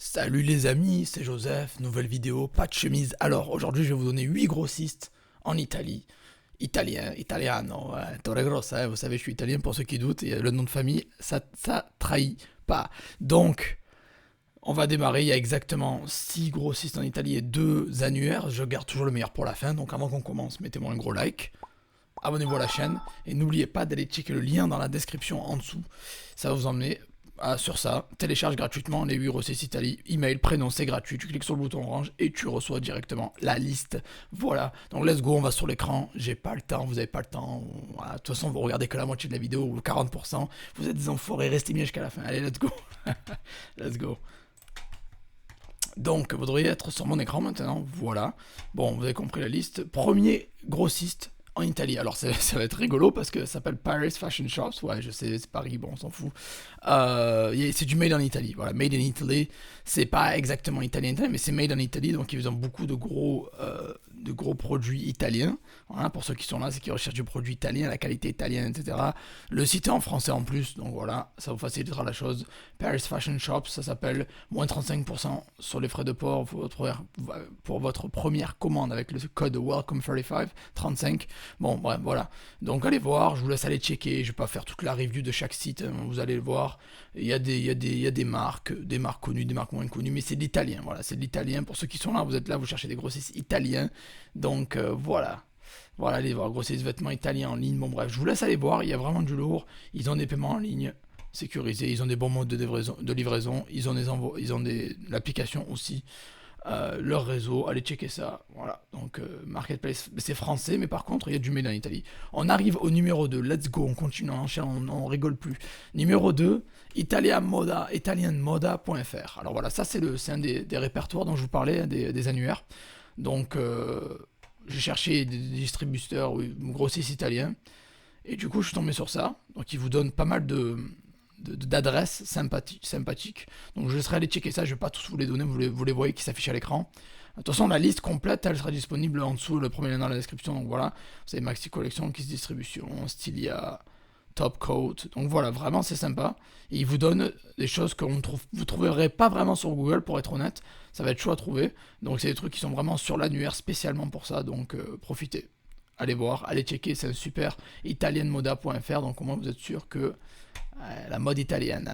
Salut les amis, c'est Joseph, nouvelle vidéo, pas de chemise. Alors aujourd'hui je vais vous donner 8 grossistes en Italie. Italien, italiano, Torre Grossa, vous savez je suis italien pour ceux qui doutent, et le nom de famille, ça trahit pas. Donc, on va démarrer, il y a exactement 6 grossistes en Italie et 2 annuaires, je garde toujours le meilleur pour la fin, donc avant qu'on commence, mettez-moi un gros like, abonnez-vous à la chaîne, et n'oubliez pas d'aller checker le lien dans la description en dessous, ça va vous emmener sur ça, télécharge gratuitement les 8 grossistes Italie, email, prénom, c'est gratuit, tu cliques sur le bouton orange et tu reçois directement la liste. Voilà, donc let's go, on va sur l'écran, j'ai pas le temps, vous avez pas le temps, voilà. De toute façon vous regardez que la moitié de la vidéo ou 40%, vous êtes des enfoirés, restez bien jusqu'à la fin, allez let's go, let's go. Donc vous devriez être sur mon écran maintenant, voilà, bon vous avez compris la liste, premier grossiste en Italie. Alors ça va être rigolo parce que ça s'appelle Paris Fashion Shops. Ouais, je sais, c'est Paris, bon, on s'en fout. C'est du made in Italy. Voilà, made in Italy. C'est pas exactement italien, mais c'est made in Italy. Donc ils ont beaucoup de gros produits italiens. Voilà, pour ceux qui sont là, c'est qu'ils recherchent du produit italien, la qualité italienne, etc. Le site est en français en plus, donc voilà, ça vous facilitera la chose. Paris Fashion Shops, ça s'appelle moins 35% sur les frais de port pour votre première commande avec le code Welcome35, 35. Bon, bref, voilà. Donc allez voir, je vous laisse aller checker. Je vais pas faire toute la review de chaque site, vous allez le voir. Il y a des marques connues, des marques moins connues, mais c'est de l'italien. Voilà, c'est de l'italien. Pour ceux qui sont là, vous êtes là, vous cherchez des grossistes italiens. Donc voilà. Voilà, allez voir, grossistes vêtements italiens en ligne. Bon, bref, je vous laisse aller voir. Il y a vraiment du lourd. Ils ont des paiements en ligne sécurisés. Ils ont des bons modes de livraison. Ils ont l'application aussi. Leur réseau, allez checker ça. Voilà, donc Marketplace, c'est français, mais par contre, il y a du made en Italie. On arrive au numéro 2, let's go, on continue, on rigole plus. Numéro 2, italianmoda.fr. Alors voilà, ça c'est un des répertoires dont je vous parlais, hein, des annuaires. Donc, j'ai cherché des distributeurs ou grossistes italiens, et du coup, je suis tombé sur ça. Donc, ils vous donnent pas mal d'adresses sympathiques. Donc je laisserai aller checker ça, je vais pas tous vous les donner, vous les voyez qui s'affichent à l'écran. De toute façon, la liste complète, elle sera disponible en dessous, le premier lien dans la description. Donc voilà, vous avez Maxi Collection, Kiss Distribution, Stylia, Top Coat. Donc voilà, vraiment c'est sympa. Et ils vous donnent des choses que vous trouverez pas vraiment sur Google, pour être honnête. Ça va être chaud à trouver. Donc c'est des trucs qui sont vraiment sur l'annuaire spécialement pour ça. Donc profitez. Allez voir, allez checker, c'est un super italianmoda.fr. Donc au moins vous êtes sûr que la mode italienne.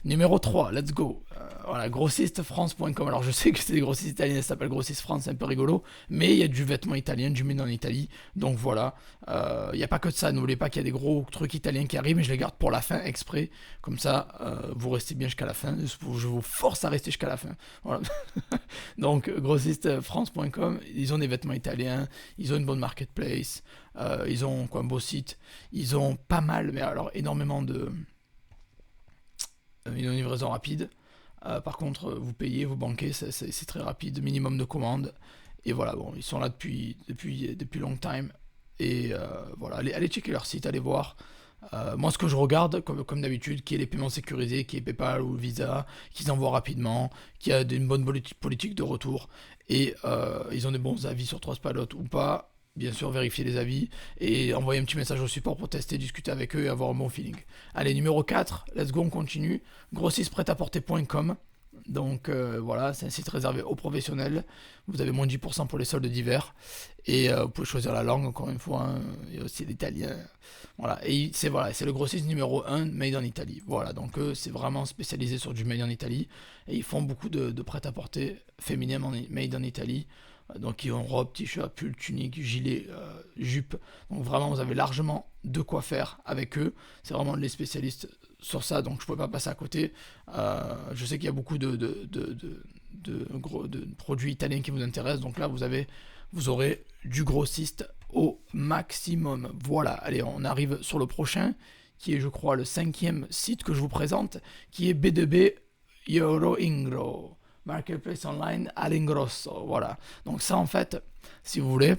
Numéro 3, let's go. Voilà, grossistefrance.com. Alors je sais que c'est des grossistes italiens, ça s'appelle Grossiste France, c'est un peu rigolo, mais il y a du vêtement italien, du made en Italie. Donc voilà, il n'y a pas que de ça, n'oubliez pas qu'il y a des gros trucs italiens qui arrivent, mais je les garde pour la fin exprès. Comme ça, vous restez bien jusqu'à la fin. Je vous force à rester jusqu'à la fin. Voilà. Donc grossistefrance.com, ils ont des vêtements italiens, ils ont une bonne marketplace, ils ont un beau site, ils ont pas mal, mais alors énormément ils ont une livraison rapide. Par contre, vous payez, vous banquez, c'est très rapide, minimum de commandes. Et voilà, bon, ils sont là depuis long time. Et voilà, allez checker leur site, allez voir. Moi, ce que je regarde, comme d'habitude, qui est les paiements sécurisés, qui est PayPal ou Visa, qu'ils envoient rapidement, qui a une bonne politique de retour. Et ils ont des bons avis sur Trustpilot ou pas. Bien sûr, vérifier les avis et envoyer un petit message au support pour tester, discuter avec eux et avoir un bon feeling. Allez, numéro 4, let's go, on continue. Grossistprêtaporter.com. Donc voilà, c'est un site réservé aux professionnels. Vous avez moins de 10% pour les soldes d'hiver. Et vous pouvez choisir la langue, encore une fois. Hein. Il y a aussi l'italien. Voilà, et c'est le grossiste numéro 1, Made in Italy. Voilà, donc c'est vraiment spécialisé sur du Made in Italy. Et ils font beaucoup de prêt-à-porter féminin Made in Italy. Donc ils ont robe, t-shirt, pull, tunique, gilet, jupe. Donc vraiment vous avez largement de quoi faire avec eux. C'est vraiment les spécialistes sur ça, donc je ne pouvais pas passer à côté. Je sais qu'il y a beaucoup de produits italiens qui vous intéressent. Donc là vous aurez du grossiste au maximum. Voilà, allez on arrive sur le prochain, qui est je crois le 5e site que je vous présente, qui est B2B Euro Ingro. Marketplace online all'ingrosso, voilà. Donc ça en fait, si vous voulez,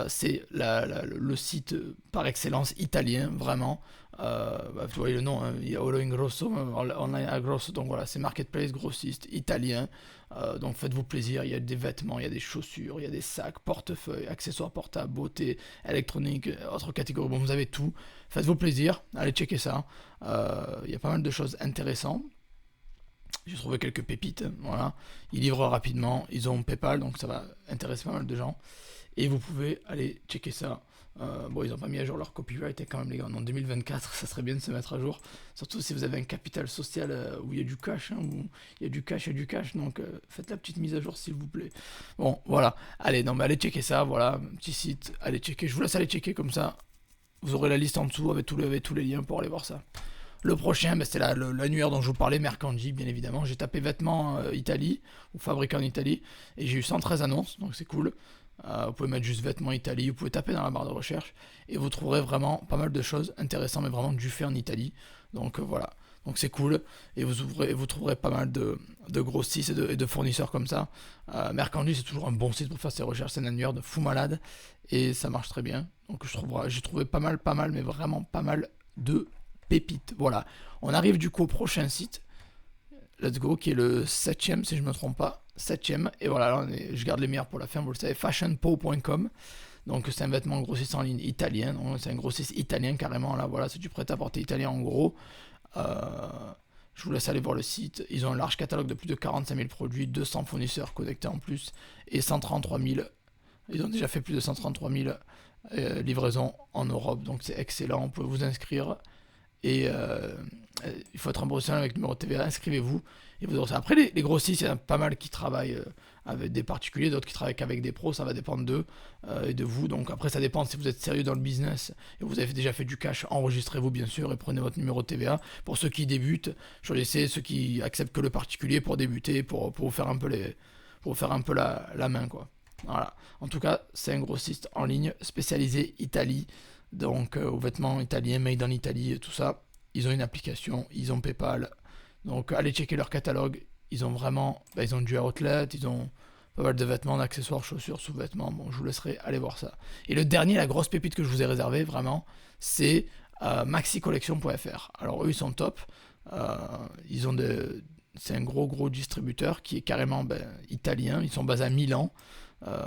c'est le site par excellence italien, vraiment. Vous voyez le nom, hein, all'ingrosso, online all'ingrosso, donc voilà, c'est marketplace grossiste italien. Donc faites-vous plaisir, il y a des vêtements, il y a des chaussures, il y a des sacs, portefeuilles, accessoires portables, beauté, électronique, autres catégories, bon vous avez tout. Faites-vous plaisir, allez checker ça, il y a pas mal de choses intéressantes. J'ai trouvé quelques pépites, voilà. Ils livrent rapidement, ils ont PayPal, donc ça va intéresser pas mal de gens. Et vous pouvez aller checker ça. Bon, ils n'ont pas mis à jour leur copyright, et quand même, les gars, en 2024, ça serait bien de se mettre à jour. Surtout si vous avez un capital social où il y a du cash, où il y a du cash et du cash. Donc, faites la petite mise à jour, s'il vous plaît. Bon, voilà. Allez, non, mais allez checker ça, voilà. Un petit site, allez checker. Je vous laisse aller checker comme ça. Vous aurez la liste en dessous avec tous les liens pour aller voir ça. Le prochain, c'est l'annuaire dont je vous parlais, Mercandi, bien évidemment. J'ai tapé vêtements Italie, ou fabriqué en Italie, et j'ai eu 113 annonces, donc c'est cool. Vous pouvez mettre juste vêtements Italie, vous pouvez taper dans la barre de recherche, et vous trouverez vraiment pas mal de choses intéressantes, mais vraiment du fait en Italie. Donc voilà, donc c'est cool, et vous trouverez pas mal de grossistes et de fournisseurs comme ça. Mercandi, c'est toujours un bon site pour faire ses recherches, c'est un annuaire de fou malade, et ça marche très bien. Donc j'ai trouvé pas mal, mais vraiment pas mal de pépites. Voilà, on arrive du coup au prochain site, let's go, qui est le 7ème si je me trompe pas, 7ème, et voilà, là, je garde les meilleurs pour la fin, vous le savez, fashionpo.com. Donc c'est un vêtement grossiste en ligne italien, c'est un grossiste italien carrément, là voilà, c'est du prêt-à-porter italien en gros. Je vous laisse aller voir le site, ils ont un large catalogue de plus de 45 000 produits, 200 fournisseurs connectés en plus, et 133 000, ils ont déjà fait plus de 133 000 livraisons en Europe, donc c'est excellent, vous pouvez vous inscrire. Et il faut être un professionnel avec numéro de TVA, inscrivez-vous. Et vous aurez ça. Après, les grossistes, il y en a pas mal qui travaillent avec des particuliers, d'autres qui travaillent qu'avec des pros, ça va dépendre d'eux et de vous. Donc après, ça dépend si vous êtes sérieux dans le business et vous avez déjà fait du cash, enregistrez-vous bien sûr et prenez votre numéro de TVA. Pour ceux qui débutent, je vais laisser ceux qui acceptent que le particulier pour débuter, pour vous faire un peu, la main, quoi. Voilà. En tout cas, c'est un grossiste en ligne spécialisé Italie. Donc aux vêtements italiens, made in Italy, tout ça. Ils ont une application, ils ont PayPal. Donc allez checker leur catalogue. Ils ont vraiment, ils ont du outlet, ils ont pas mal de vêtements, d'accessoires, chaussures, sous-vêtements. Bon, je vous laisserai aller voir ça. Et le dernier, la grosse pépite que je vous ai réservée, vraiment, c'est maxicollection.fr. Alors eux, ils sont top. C'est un gros distributeur qui est carrément italien. Ils sont basés à Milan.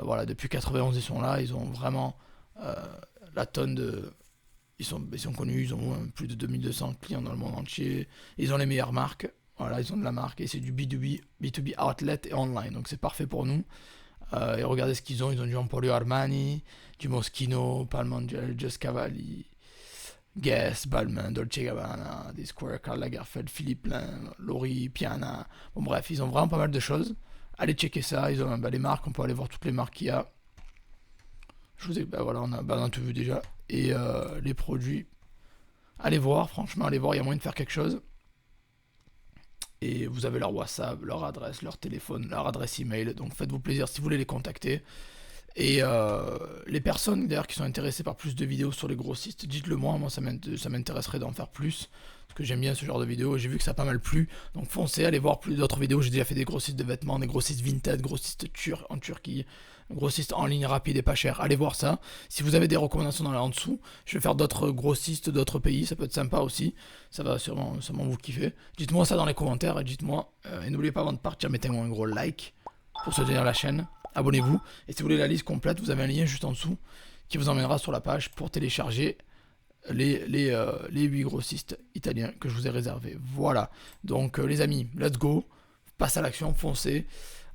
Voilà, depuis 91 ils sont là. Ils ont vraiment la tonne de... Ils sont connus, ils ont plus de 2200 clients dans le monde entier. Ils ont les meilleures marques. Voilà, ils ont de la marque et c'est du B2B outlet et online. Donc c'est parfait pour nous. Et regardez ce qu'ils ont. Ils ont du Emporio Armani, du Moschino, Palmangel, Just Cavalli, Guess, Balmain, Dolce Gabbana, Discord, Karl Lagerfeld, Philippe Plein, Lori, Piana. Bon bref, ils ont vraiment pas mal de choses. Allez checker ça. Ils ont les marques. On peut aller voir toutes les marques qu'il y a. Je vous ai, voilà, on a tout vu déjà. Et les produits, allez voir, franchement, allez voir, il y a moyen de faire quelque chose. Et vous avez leur WhatsApp, leur adresse, leur téléphone, leur adresse email. Donc faites-vous plaisir si vous voulez les contacter. Et les personnes d'ailleurs qui sont intéressées par plus de vidéos sur les grossistes, dites-le moi ça m'intéresserait d'en faire plus. Parce que j'aime bien ce genre de vidéos, j'ai vu que ça a pas mal plu. Donc foncez, allez voir plus d'autres vidéos. J'ai déjà fait des grossistes de vêtements, des grossistes vintage, grossistes en Turquie, grossistes en ligne rapide et pas cher. Allez voir ça. Si vous avez des recommandations en dessous, je vais faire d'autres grossistes d'autres pays, ça peut être sympa aussi. Ça va sûrement vous kiffer. Dites-moi ça dans les commentaires et dites-moi. Et n'oubliez pas avant de partir, mettez-moi un gros like pour soutenir la chaîne. Abonnez-vous. Et si vous voulez la liste complète, vous avez un lien juste en dessous qui vous emmènera sur la page pour télécharger les 8 grossistes italiens que je vous ai réservés. Voilà. Donc les amis, let's go. Passe à l'action, foncez.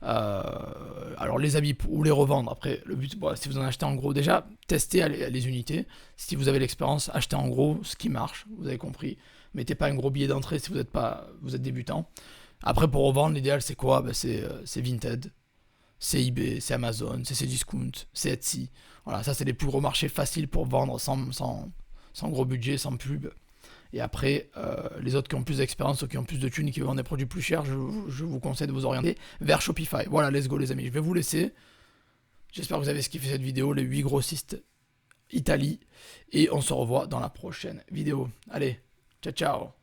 Alors les habits ou les revendre. Après, le but, si vous en achetez en gros, déjà, testez les unités. Si vous avez l'expérience, achetez en gros ce qui marche. Vous avez compris. Mettez pas un gros billet d'entrée si vous êtes débutant. Après, pour revendre, l'idéal c'est quoi? C'est Vinted. C'est eBay, c'est Amazon, c'est Cdiscount, c'est Etsy. Voilà, ça c'est les plus gros marchés faciles pour vendre sans gros budget, sans pub. Et après, les autres qui ont plus d'expérience ou qui ont plus de thunes et qui vendent des produits plus chers, je vous conseille de vous orienter vers Shopify. Voilà, let's go les amis, je vais vous laisser. J'espère que vous avez kiffé cette vidéo, les 8 grossistes Italie. Et on se revoit dans la prochaine vidéo. Allez, ciao ciao.